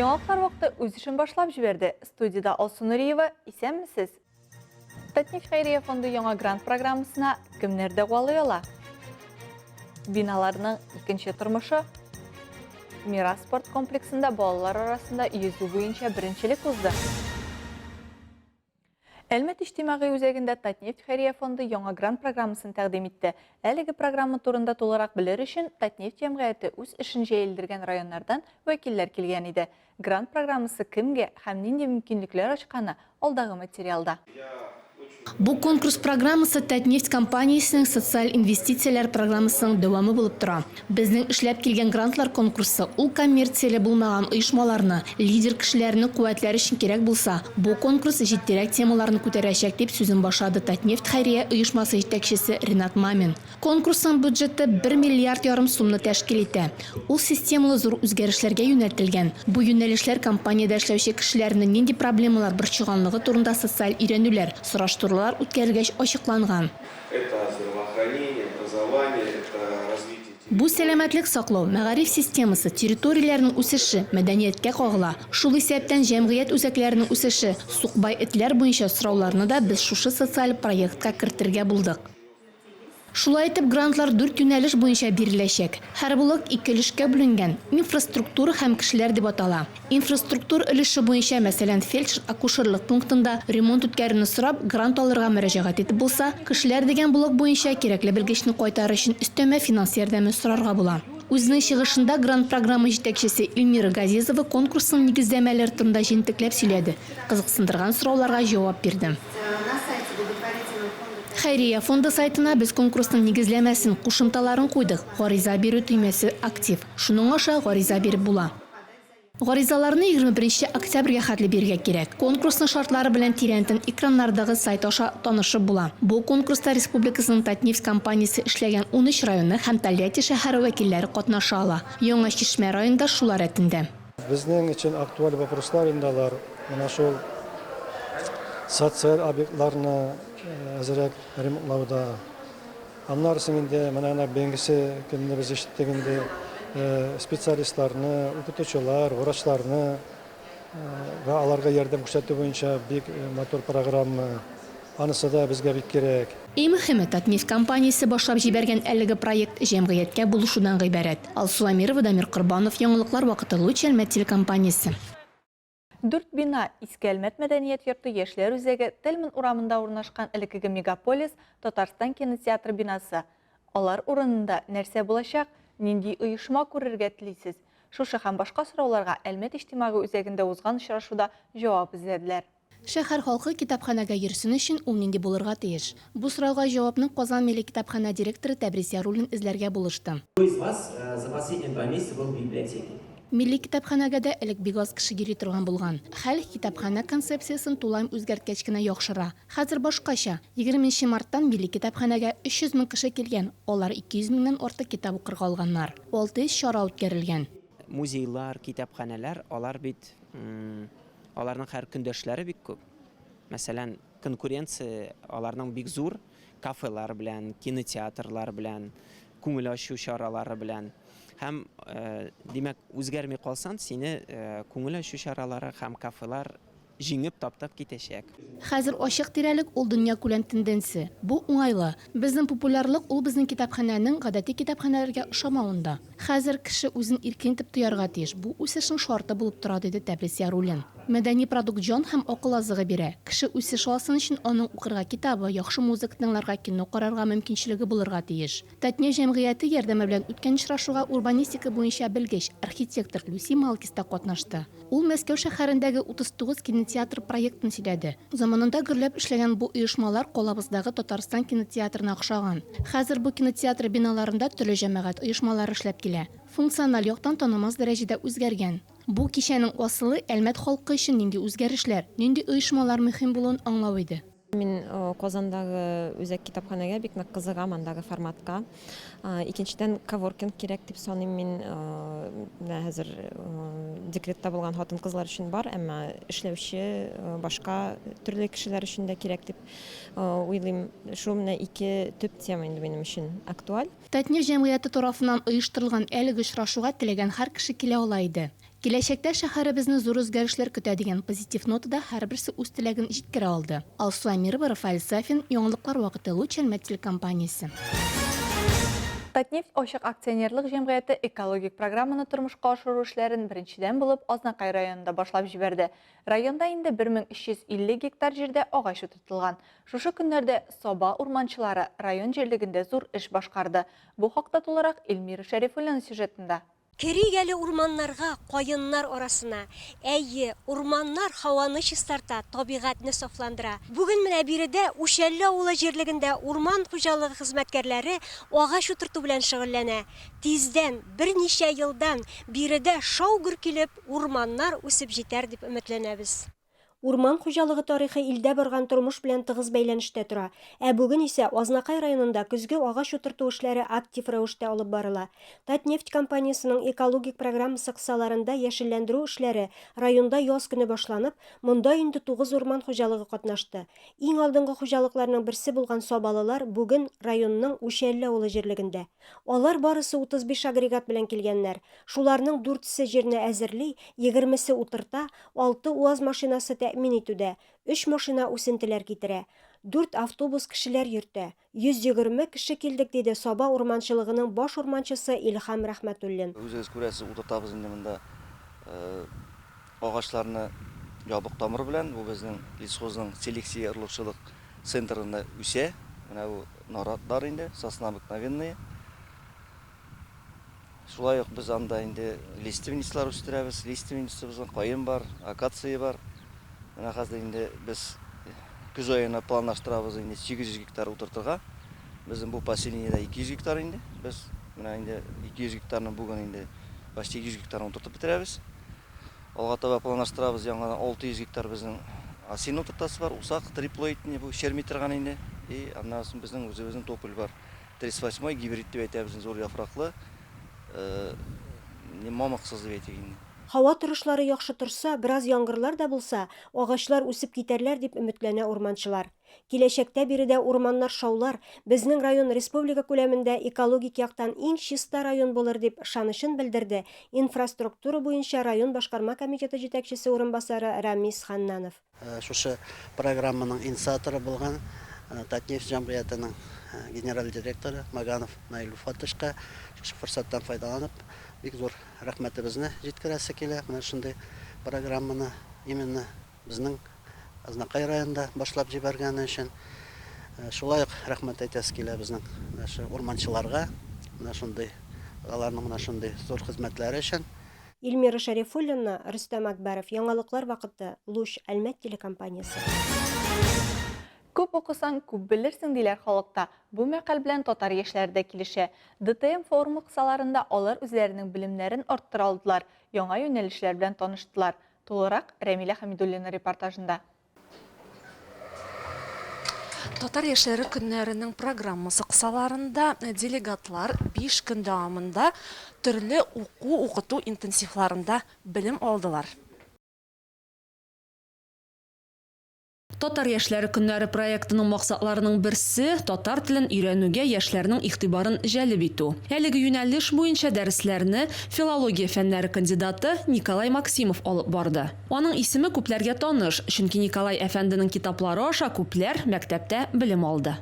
Жаңалықтар вақты өз ішін башлап жіберді. Студияда Алсу Нұриева, исәнмісіз? Татнефть Хайрия фонды яңа грант программасына кімнерді қуалай ала? Биналарының екінші тұрмышы Мирас спорт комплексында балалар арасында езу бойынша біріншілік ұзды. Әлмет іштимағы өзегінде Татнефть Хайрия фонды яңа грант программасын тәқдим етті. Әлігі программа турында толығырақ білер үшін Татнефть жәмғияты өз ішін жайылдырған районлардан өкілдер келген еді. Грант программасы кімге һәм нендей мүмкіндіктер ашқаны алдағы материалда. Бұл конкурс программасы Татнефть компаниясының социаль инвестициялар программасының дәвамы болып тұра. Біздің ішләп келген грантлар конкурсы ул коммерциялы булмаган оешмаларны, лидер кешеләрне куәтләр өчен кирәк булса, бұл конкурс җитдирәк темаларны күтәрәчәк дип сүзен башлады Татнефть Хайрия оешмасы җитәкчесе Ринат Мамин. Конкурсның бюджеты 1,5 миллиард сумны тәшкил итә. Ул системалы зур үзгәрешләргә юнәлтелгән. Бу юнәлешләр компаниядә эшләүче кешеләрнең нинди проблемалар борчыганлыгы турында социаль өйрәнүләр, сораштырулар үткәрелгәч ачыкланган. Бу сәламәтлек саклау, мәгариф системасы, территорияләрнең үсеше, мәдәнияткә кагыла. Шул исәптән җәмгыять үзәкләренең үсеше, сукбай этләр буенча сорауларны да без шушы социаль проектка кертергә булдык. Шулай итеп, грантлар 4 юнәлеш буенча биреләчәк. Һәр блок 2 өлешкә бүленгән. Инфраструктура һәм кешеләр дип атала. Инфраструктура өлеше буенча, мәсәлән, фельдшер-акушерлык пунктында ремонт үткәрүне сорап, грант алырга мөрәҗәгать итеп булса, кешеләр дигән блок буенча кирәкле белгечне кайтарыр өчен өстәмә финанс ярдәме сорарга була. Үзенең чыгышында грант программа җитәкчесе Илмира Газизова конкурсның нигездәмәләре турында җентекләп сөйләде. Кызыксындырган сорауларга җавап бирде. Хайрия фонды сайтына без конкурсның нигезләмәсен, кушымталарын куйдык. Гариза бирү төймәсе актив. Шуның аша гариза биреп була. Гаризаларны 21 октябрьгә хәтле бирергә кирәк. Конкурсның шартлары белән тирәнтен экраннардагы сайт аша танышып була. Бу конкурста республикасының Татнефть компаниясе эшләгән 13 районы һәм Тольятти шәһәре вәкилләре катнаша ала. Яңа Чишмә районында шулар рәтендә. Безнең өчен актуаль вопрослар индалар. Менә шул социаль объектларны әзерәк ремонтлауда. Аннарсын инде менә бәйгесе кемне без ишеттегендә специалистларны, укытучылар, врачларны ва аларга ярдәм күрсәтү буенча бик мотор программа. Анысы да безгә бик кирәк. Иң мөһиме, Татнефть компаниясе башлап җибәргән әлеге проект җәмгыятькә булышудан гыйбарәт. Алсу Амирова, Дамир Корбанов, Яңалыклар вакыты Луч Әлмәт телекомпаниясе. 4 бина Иске Әлмәт мәдәният йорты яшьләр үзәге Тельман урамында урнашкан элеккеге мегаполис Татарстан кинотеатры бинасы. Алар урынында нәрсә булачак, нинди оешма күрергә телисез? Шушы һәм башка сорауларга Әлмәт иҗтимагый үзәгендә узган очрашуда җавап эзләделәр. Шәһәр халкы китапханәгә йөрсен өчен ул нинди булырга тиеш? Бу сорауга җавапны Казан милли китапханә директоры Тәбрис Яруллин эзләргә булышты. Милли китапханәгә дә элек бик аз кеше йөри торган булган. Хәл китапханә концепциясын тулайм үзгәрткәч кенә яхшыра. Хәзер башкача. 20 марттан милли китапханәгә 300 мең кеше килгән. Алар 200 меңнән артык китап укырга алганнар. 600 чара үткәрелгән. Музейлар, китапханәләр, алар бит аларның һәр көндәшләре бик күп. Мәсәлән, конкуренция аларның бик зур, кафелар белән, кинотеатрлар белән, күңел ачу чаралары белән. Һәм димәк, үзгәрми калсаң, сине күңел ачу чаралары һәм кафелар җиңеп таптап китәчәк. Хәзер ачык тирәлек ул дөнья күләм тенденция. Бу уңайлы. Безнең популярлык ул безнең китапханәнең гадәти китапханәләргә ошамавында. Хәзер кеше үзен иркен итеп тоярга тиеш. Бу үсешнең шарты булып тора, диде Тәбрис Яруллин. Мәдәни продукт җан һәм акыл азыгы бирә. Кеше үсеш алсын өчен аның укырга китабы, яхшы музыка тыңларга, кино карарга мөмкинчелеге булырга тиеш. Татнефть җәмгыяте ярдәме белән үткән очрашуга урбанистика буенча белгеч архитектор Люси Малкис та катнашты. Ул Мәскәү шәһәрендәге 39 кинотеатр проектын сөйләде. Заманында гөрләп эшләгән бу оешмалар калабыздагы Татарстан кинотеатрына охшаган. Хәзер бу кинотеатр биналарында төрле җәмәгать оешмалары эшләп килә. Функциональ яктан танымас дәрәҗәдә үзгәргән. Бу кичәнең асылы Әлмәт халкы өчен нинди үзгәрешләр, нинди оешмалар мөһим булуын аңлау иде. Мин Казандагы үзәк китапханәгә бик нык кызыгам, андагы форматка. Икенчедән коворкинг кирәк дип саныйм мин. Хәзер декретта булган хатын-кызлар өчен бар, әмма эшләүче башка төрле кешеләр өчен дә кирәк дип уйлыйм. Шул менә ике төп тема инде минем өчен актуаль. Татнефть җәмгыяте тарафыннан оештырылган әлеге очрашуга теләгән һәр кеше килә ала иде. Киләчәктә шәһәребезне зур үзгәрешләр көтә дигән позитив нотада һәрберсе үз теләген җиткерә алды. Алсу Амирова, Рафаэль Сафин, яңалыклар вакыты Лучан телекомпаниясе. Татнефть Ошык акционерлык җәмгыяте экологик программаны тормышка ашыру эшләрен беренчедән булып Азнакай районында башлап җибәрде. Районда инде 1350 гектар җирдә агач утыртылган. Шушы көннәрдә Соба урманчылары район җирлегендә зур эш башкарды. Бу хакта тулырак Эльмира Шәрифуллина сюжетында. Керигәле урманнарга, каеннар арасына. Әйе, урманнар һаваны чистарта, табигатьне сафландыра. Бүген менә биредә Ушәлле авылы җирлегендә урман хуҗалыгы хезмәткәрләре агач утырту белән шөгыльләнә. Тиздән, берничә елдан биредә шау-гөр килеп, урманнар үсеп җитәр дип өметләнәбез. Урман хуҗалыгы тарихы илдә барган тормыш белән тыгыз бәйләнештә тора. Бүген исә Азнакай районында көзге агач утырту эшләре актив рәвештә алып барыла. Татнефть компаниясының экологик программасы кысаларында яшелләндерү эшләре районда яз көне башланып, монда инде 9 урман хуҗалыгы катнашты. Иң алдынгы хуҗалыкларның берсе булган Собалылар бүген районның Ушәлле авылы җирлегендә. Алар барысы 35 агрегат белән килгәннәр. Шуларның 4се җирне әзерли, 20се утырта, 6 УАЗ машинасы тәэмин итүдә, 3 машина үсентеләр китерә, 4 автобус кешеләр йөртә. 120 кеше килдек диде Саба урманчылыгының баш урманчысы Илһам Рәхмәтуллин. Үзегез күрәсез, утыртабыз инде монда агачларны ябык тамыр белән, бу безнең лесхозның селекция орлыкчылык центрында үсә. Менә бу наратлар инде, сосна обыкновенная. Шулай ук без анда инде лиственницалар үстерәбез. Лиственницабызның каен бар, акация бар. Менә хәзер инде без көз аена планлаштырабыз инде 800 гектар утыртырга. Безнең бу поселениедә 200 гектар инде. Без менә инде 200 гектарны бүген инде почти 100 гектарны утыртып бетерәбез. Алга таба планлаштырабыз яңадан 600 гектар безнең осин утыртасы бар, усак, триплоидный бу шерми торган инде. И аннан соң безнең үзебезнең тополь бар. 38 гибрид дип әйтәбез, зур яфраклы. Мамыксыз дип әйтик инде. Һава торышлары яхшы торса, бераз яңгырлар да булса, агачлар үсеп китәрләр дип өметләнә урманчылар. Киләчәктә биредә урманнар шаулар, безнең район республика күләмендә экологик яктан иң чиста район булыр дип ышанычын белдерде инфраструктура буенча район башкарма комитеты җитәкчесе урынбасары Рамис Ханнанов. Шушы программаның инициаторы булган Татнефть җәмгыятенең генераль директоры Маганов Наил Фатышка форсаттан файдаланып, бик зур рәхмәтебезне җиткерәсе килә. Менә шундый программаны именно безнең Азнакай районында башлап җибәргәне өчен шулай ук рәхмәт әйтәсе килә безнең урманчыларга. Менә шундый аларның менә шундый зур хезмәтләре өчен. Эльмира Шәрифуллина, Рөстәм Акбаров, яңалыклар вакыты, Луч Әлмәт телекомпаниясе. Күп укысаң, күп белерсең диләр халыкта. Бу мәкаль белән татар яшьләре дә килешә. ДТМ форумы кысаларында алар үзләренең белемнәрен арттыра алдылар, яңа юнәлешләр белән таныштылар. Тулырак Рәмилә Хәмидуллина репортажында. Татар яшьләре көннәренең программасы кысаларында делегатлар 5 көн дәвамында төрле укыту интенсивларында белем алдылар. Татар яшьләре көннәре проектының максатларының берсе татар телен өйрәнүгә яшьләрнең игътибарын җәлеп итү. Әлеге юнәлеш буенча дәресләрне филология фәннәре кандидаты Николай Максимов алып барды. Аның исеме күпләргә таныш, чөнки Николай әфәнденең китаплары аша күпләр мәктәптә белем алды.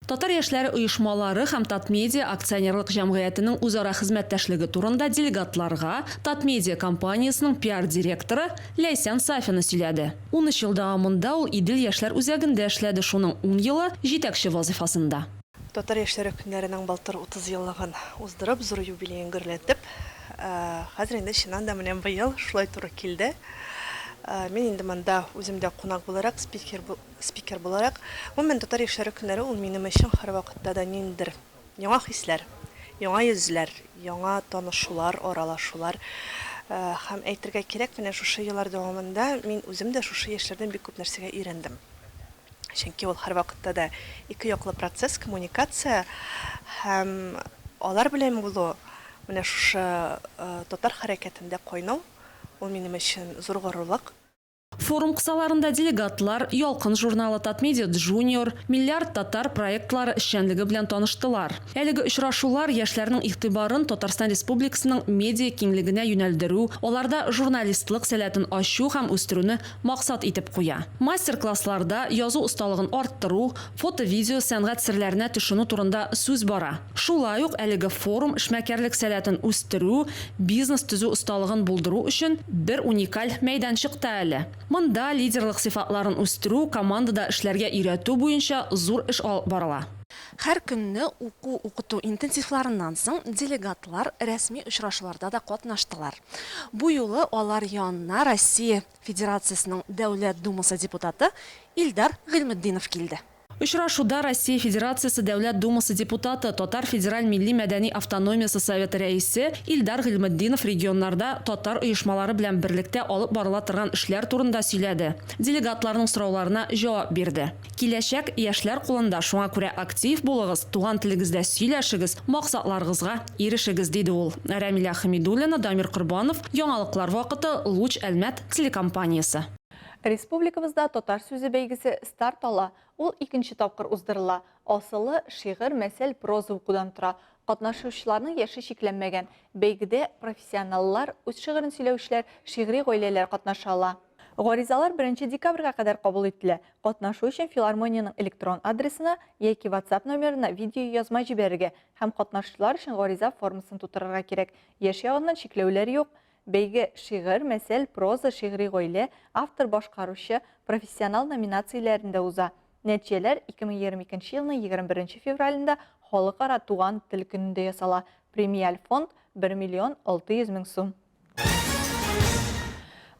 Татар яшьләре оешмалары һәм Татмедиа акционерлык җәмгыятенең үзара хезмәттәшлеге турында делегатларга Татмедиа компаниясының пиар директоры Ләйсән Сафина сөйләде. 13 ел дәвамында ул Идел яшьләр үзәгендә эшләде, шуның 10 елы җитәкче вазифасында. Татар яшьләре көннәренең балтыр 30 еллыгын уздырып, зур юбилейын гөрләтеп, хәзер инде чыннан да менә быел шулай туры килде. Мен инде монда үземдә кунак буларак, спикер буларак, мен татар яшьләре көннәре ул минем өчен һәрвакытта да ниндидер яңа хисләр, яңа йөзләр, яңа танышулар, аралашулар һәм әйтергә кирәк, менә шушы еллар дәвамында мин үзем дә шушы яшьләрдән бик күп нәрсәгә өйрәндем. Чөнки ул һәрвакытта да ике яклы процесс, коммуникация һәм алар белән булу, менә шушы татар хәрәкәтендә кайнау, ул минем өчен зур горурлык. Форум кысаларында делегатлар Ялкын журналы Татмедиа Junior, миллиард татар проектлары эшчәнлеге белән таныштылар. Әлеге очрашулар яшьләрнең игътибарын Татарстан Республикасының медиа киңлегенә юнәлдерү, аларда журналистлык сәләтен ачу һәм үстерүне максат итеп куя. Мастер-классларда язу осталыгын арттыру, фото-видео сәнгать серләренә төшенү турында сүз бара. Шулай ук әлеге форум эшмәкәрлек сәләтен үстерү, бизнес төзү осталыгын булдыру өчен бер уникаль мәйданчыкта әле. Монда лидерлык сыйфатларын үстерү, командада эшләргә өйрәтү буенча зур эш алып барыла. Һәр көнне укыту интенсивларыннан соң делегатлар рәсми очрашуларда да катнаштылар. Бу юлы алар янына Россия Федерациясының Дәүләт Думасы депутаты Илдар Гыйльметдинов килде. Очрашуда Россия Федерациясы Дәүләт Думасы депутаты, Татар Федераль милли мәдәни автономиясы советы рәисе Илдар Гыйльметдинов регионнарда татар оешмалары белән берлектә алып барыла торган эшләр турында сөйләде. Делегатларның сорауларына җавап бирде. Киләчәк яшьләр кулында, шуңа күрә актив булыгыз, туган телегездә сөйләшегез, максатларыгызга ирешегез, диде ул. Рамиля Хамидуллина, Дамир Корбанов, Яңалыклар вакыты, Луч Әлмәт телекомпаниясе. Республикабызда татар сүзе бәйгесе старт ала. Ул 2нче тапкыр уздырыла. Асылы шигырь, мәсәл, проза укудан тора. Катнашучыларның яше шикләнмәгән. Бәйгедә профессионаллар, үз шигырен сөйләүчеләр, шигъри гаиләләр катнаша ала. Гаризалар 1 декабрьгә кадәр кабул ителә. Катнашу өчен филармониянең электрон адресына яки WhatsApp номерына видео язма җибәрергә һәм катнашучылар өчен гариза формасын тутырырга кирәк. Яшь ягыннан шикләүләр юк. Бәйге шигырь, мәсәл, проза, шигъри гаилә, автор башкаручы, профессионал номинацияләрендә уза. Нәтиҗәләр 2022 елның 21 февралендә халыкара туган тел көнендә ясала. Премиаль фонд 1 600 000 сум.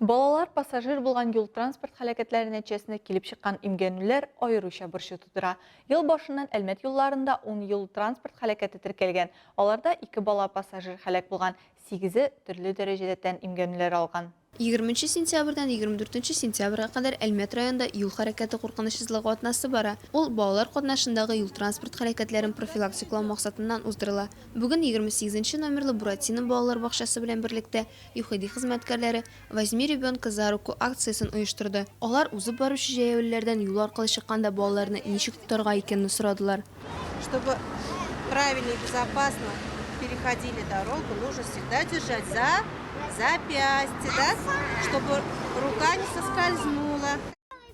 Балалар пассажир булган юл транспорт һәлакәтләре нәтиҗәсендә килеп чыккан имгәнүләр аеруча борчу тудыра. Ел башыннан Әлмәт юлларында 10 юл транспорт һәлакәте теркәлгән. Аларда 2 бала пассажир һәлак булган, 8 төрле дәрәҗәдә тән имгәнүләр алган. 20 сентябрьдән 24 сентябрьгә кадәр Әлмәт районында юл хәрәкәте куркынычсызлыгы атнасы бара. Ул балалар катнашындагы юл транспорт хәрәкәтләрен профилактиклау максатыннан уздырыла. Бүген 28 номерлы Буратино балалар бакчасы белән берлектә ЮХИДИ хезмәткәрләре «Возьми ребенка за руку» акциясын оештырды. Алар узып баручы җәяүлеләрдән юл аркылы чыкканда балаларны ничек тотарга икәнне сорадылар. Чтобы правильно и безопасно переходили дорогу, нужно всегда держать за запястье, да? Чтобы рука не соскользнула.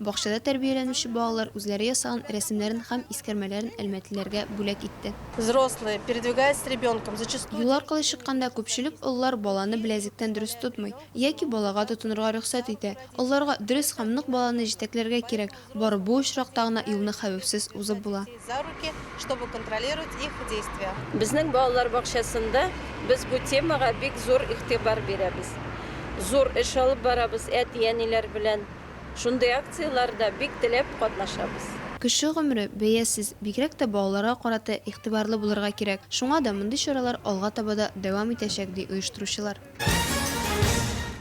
Бакчада тәрбияләнүче балалар үзләре ясаган рәсемнәрен һәм искәрмәләрен әлмәтлеләргә бүләк итте. Взрослые, передвигаясь с ребенком, зачастую... Юл аркылы чыкканда күпчелек оллар баланы беләзектән дөрес тотмый, яки балага тотынырга рөхсәт итә. Олларга дөрес һәм нык баланы җитәкләргә кирәк. Бары бу очракта гына юлны хәвефсез узып була. За руки, чтобы контролировать их действия. Безнең балалар бакчасында без бу темага бик зур игътибар бирәбез. Зур эш алып барабыз әти-әниләр белән. Шундай акцияларда бик теләп катнашабыз. Кеше гомере бәясез, бигрәк тә балаларга карата игътибарлы булырга кирәк. Шуңа да мондый чаралар алга таба да дәвам итәчәк, ди оештыручылар.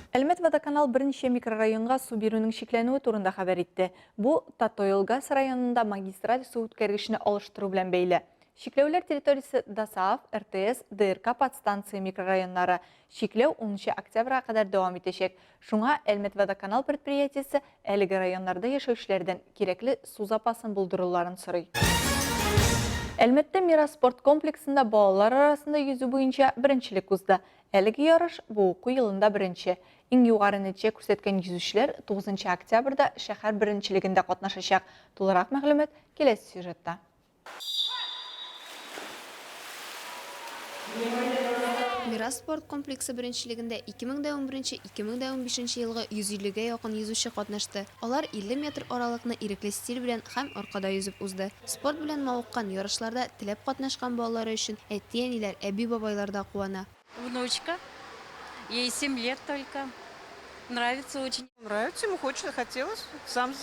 Әлмәт водоканал берничә микрорайонга су бирүнең шикләнүе турында хәбәр итте. Бу Татойлгас районында магистраль су үткәргечне алыштыру белән бәйле. Шикләүләр территориясе Дасаав, РТС, ДРК подстанция микрорайоннары. Шикләү 10 октябрьгә кадәр дәвам итәчәк. Шуңа Әлмәт водоканал предприятиесе әлеге районнарда яшәүчеләрдән кирәкле су запасын булдыруларын сорый. Әлмәттә Мирас спорт комплексында балалар арасында йөзү буенча беренчелек узды. Әлеге ярыш бу уку елында беренче. Иң югары нәтиҗә күрсәткән йөзүчеләр 9 октябрьдә шәһәр беренчелегендә катнашачак. Тулырак мәгълүмат киләсе сюжетта. Мирас спорт комплексы беренчелегендә 2011-2015 елгы 150гә якын йөзүче катнашты. Алар 50 метр аралыкны ирекле стиль белән һәм аркада йөзеп узды. Спорт белән мавыккан ярышларда теләп катнашкан балалары өчен әти-әниләр, әби-бабайлар да куана. Внучка, ей 7 лет только. Нравится очень. Нравится, ему хочется, хотелось. Сам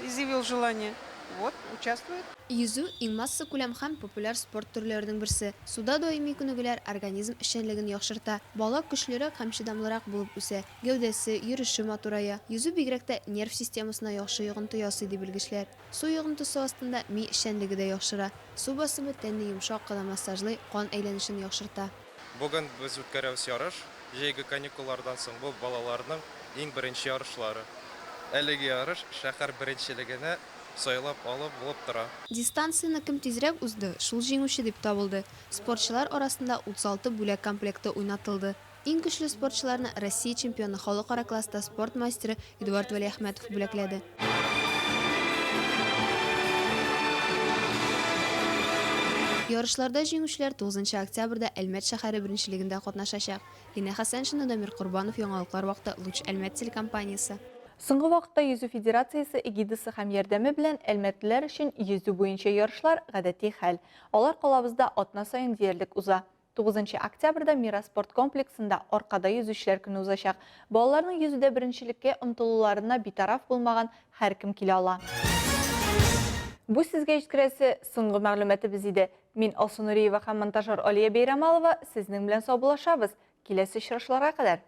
изъявил желание. Вот, участвует. Йөзү иң масса күләм һәм популяр спорт төрләренең берсе. Суда даими күнегүләр организм эшчәнлеген яхшырта. Бала көчлерәк һәм чыдамлырак булып үсә. Гәүдәсе, йөреше матурая. Йөзү бигрәк тә нерв системасына яхшы йогынты ясый ди белгечләр. Су йогынтысы астында ми эшчәнлеге дә яхшыра. Су басымы тәнне йомшак кына массажлый, кан әйләнешен яхшырта. Бүген без үткәрәбез ярыш. Җәйге каникуллардан соң бу балаларның иң беренче ярышлары. әлеге ярыш шәһәр беренчелегенә сайлап алып булып тора. Дистанцияны кем тизрәк узды, шул җиңүче дип табылды. Спортчылар арасында 36 бүләк комплекты уйнатылды. Иң көчле спортчыларны Россия чемпионы халыкара класста спорт мастеры Эдуард Валиәхмәтов бүләкләде. Ярышларда җиңүчеләр 9 октябрьдә Әлмәт шәһәре беренчелегендә катнашачак. Лина Хәсәншина, Дамир Курбанов, Яңалыклар вакыты, Луч Әлмәт телекомпаниясе. Соңгы вакытта Йөзү федерациясе эгидасы һәм ярдәме белән әлмәтлеләр өчен йөзү буенча ярышлар гадәти хәл. Алар калабызда атна саен диярлек уза. 9 октябрьдә Мира спорт комплексында аркада йөзүчеләр көне узачак. Балаларның йөзүдә беренчелеккә омтылуларына битараф булмаган һәркем килә ала. Бу сезгә җиткерәсе соңгы мәгълүматыбыз иде. Мин Алсу Нуриева һәм монтажер Алия Бейрамалова сезнең белән саубуллашабыз. Киләсе очрашларга кадәр.